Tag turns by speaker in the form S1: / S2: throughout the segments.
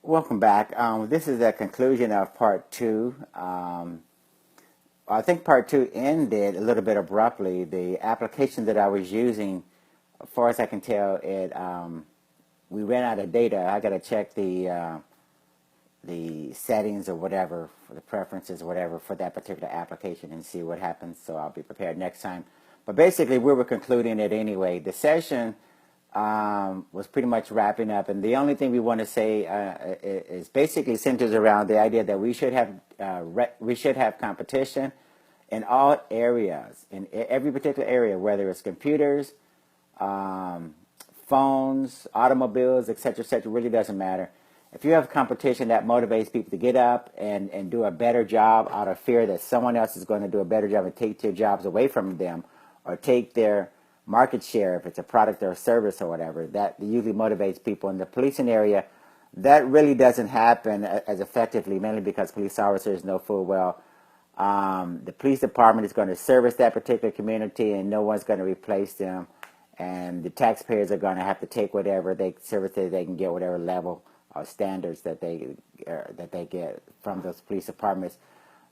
S1: Welcome back. This is the conclusion of part two. I think part two ended a little bit abruptly. The application that I was using, as far as I can tell, we ran out of data. I got to check the settings or whatever, for the preferences or whatever for that particular application and see what happens. So I'll be prepared next time. But basically, we were concluding it anyway. The session was pretty much wrapping up, and the only thing we want to say is basically centers around the idea that we should have competition in all areas, in every particular area, whether it's computers, phones, automobiles, etc., etc. Really doesn't matter. If you have competition that motivates people to get up and do a better job out of fear that someone else is going to do a better job and take their jobs away from them, or take their market share, if it's a product or a service or whatever, that usually motivates people. In the policing area, that really doesn't happen as effectively, mainly because police officers know full well the police department is going to service that particular community and no one's going to replace them, and the taxpayers are going to have to take whatever service that they can get, whatever level or standards that they get from those police departments.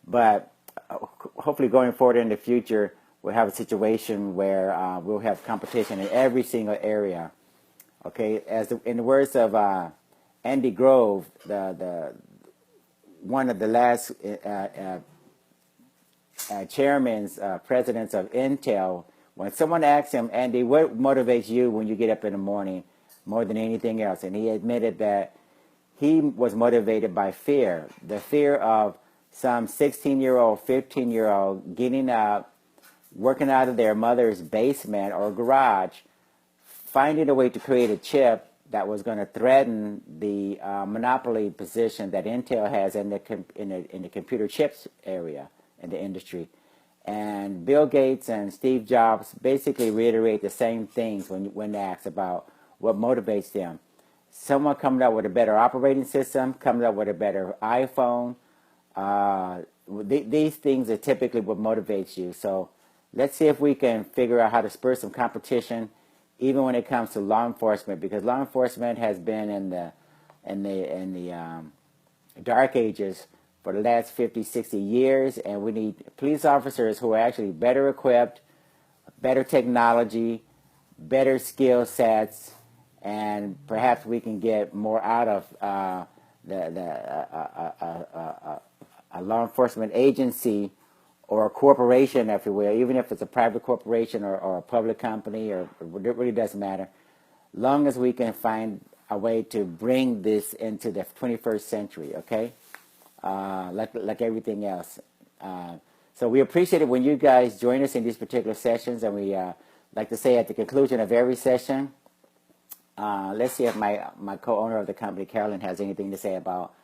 S1: But hopefully going forward in the future, we'll have a situation where we'll have competition in every single area. Okay, in the words of Andy Grove, the one of the last presidents of Intel, when someone asked him, Andy, what motivates you when you get up in the morning more than anything else? And he admitted that he was motivated by fear, the fear of some 16-year-old, 15-year-old getting up, working out of their mother's basement or garage, finding a way to create a chip that was going to threaten the monopoly position that Intel has in the computer chips area in the industry. And Bill Gates and Steve Jobs basically reiterate the same things when asked about what motivates them. Someone coming up with a better operating system, coming up with a better iPhone. These things are typically what motivates you. So let's see if we can figure out how to spur some competition, even when it comes to law enforcement, because law enforcement has been in the dark ages for the last 50, 60 years, and we need police officers who are actually better equipped, better technology, better skill sets, and perhaps we can get more out of a law enforcement agency or a corporation, if you will, even if it's a private corporation or a public company, or it really doesn't matter, long as we can find a way to bring this into the 21st century, okay? Like everything else. So we appreciate it when you guys join us in these particular sessions, and we like to say at the conclusion of every session, let's see if my co-owner of the company, Carolyn, has anything to say about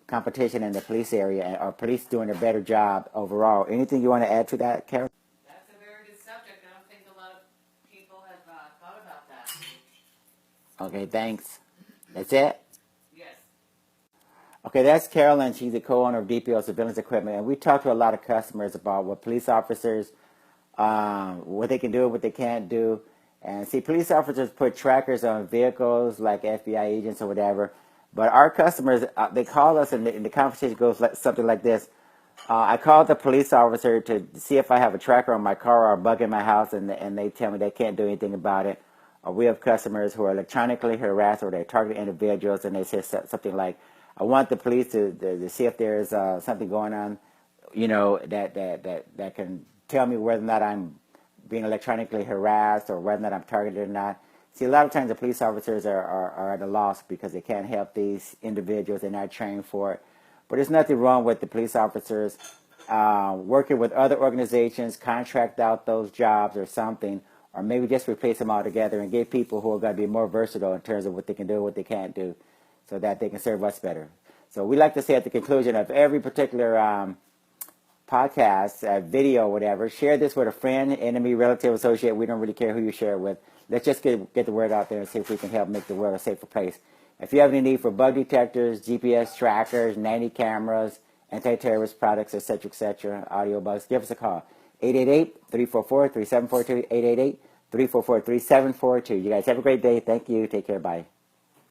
S1: competition in the police area, or police doing a better job overall. Anything you want to add to that, Carolyn?
S2: That's a very good subject. I don't think a lot of people have thought about that.
S1: Okay, thanks. That's it?
S2: Yes.
S1: Okay, that's Carolyn. She's the co-owner of DPO Surveillance Equipment, and we talk to a lot of customers about what police officers, what they can do, what they can't do. And see, police officers put trackers on vehicles like FBI agents or whatever, but our customers, they call us, and the conversation goes something like this. I called the police officer to see if I have a tracker on my car or a bug in my house, and they tell me they can't do anything about it. Or we have customers who are electronically harassed, or they target individuals, and they say something like, I want the police to see if there's something going on, that can tell me whether or not I'm being electronically harassed or whether or not I'm targeted or not. See, a lot of times the police officers are at a loss because they can't help these individuals. They're not trained for it. But there's nothing wrong with the police officers working with other organizations, contract out those jobs or something, or maybe just replace them altogether and get people who are going to be more versatile in terms of what they can do and what they can't do, so that they can serve us better. So we like to say at the conclusion of every particular podcast, video, whatever, share this with a friend, enemy, relative, associate. We don't really care who you share it with. Let's just get the word out there and see if we can help make the world a safer place. If you have any need for bug detectors, GPS trackers, nanny cameras, anti-terrorist products, etc., audio bugs, give us a call. 888-344-3742, 888-344-3742. You guys have a great day. Thank you. Take care. Bye.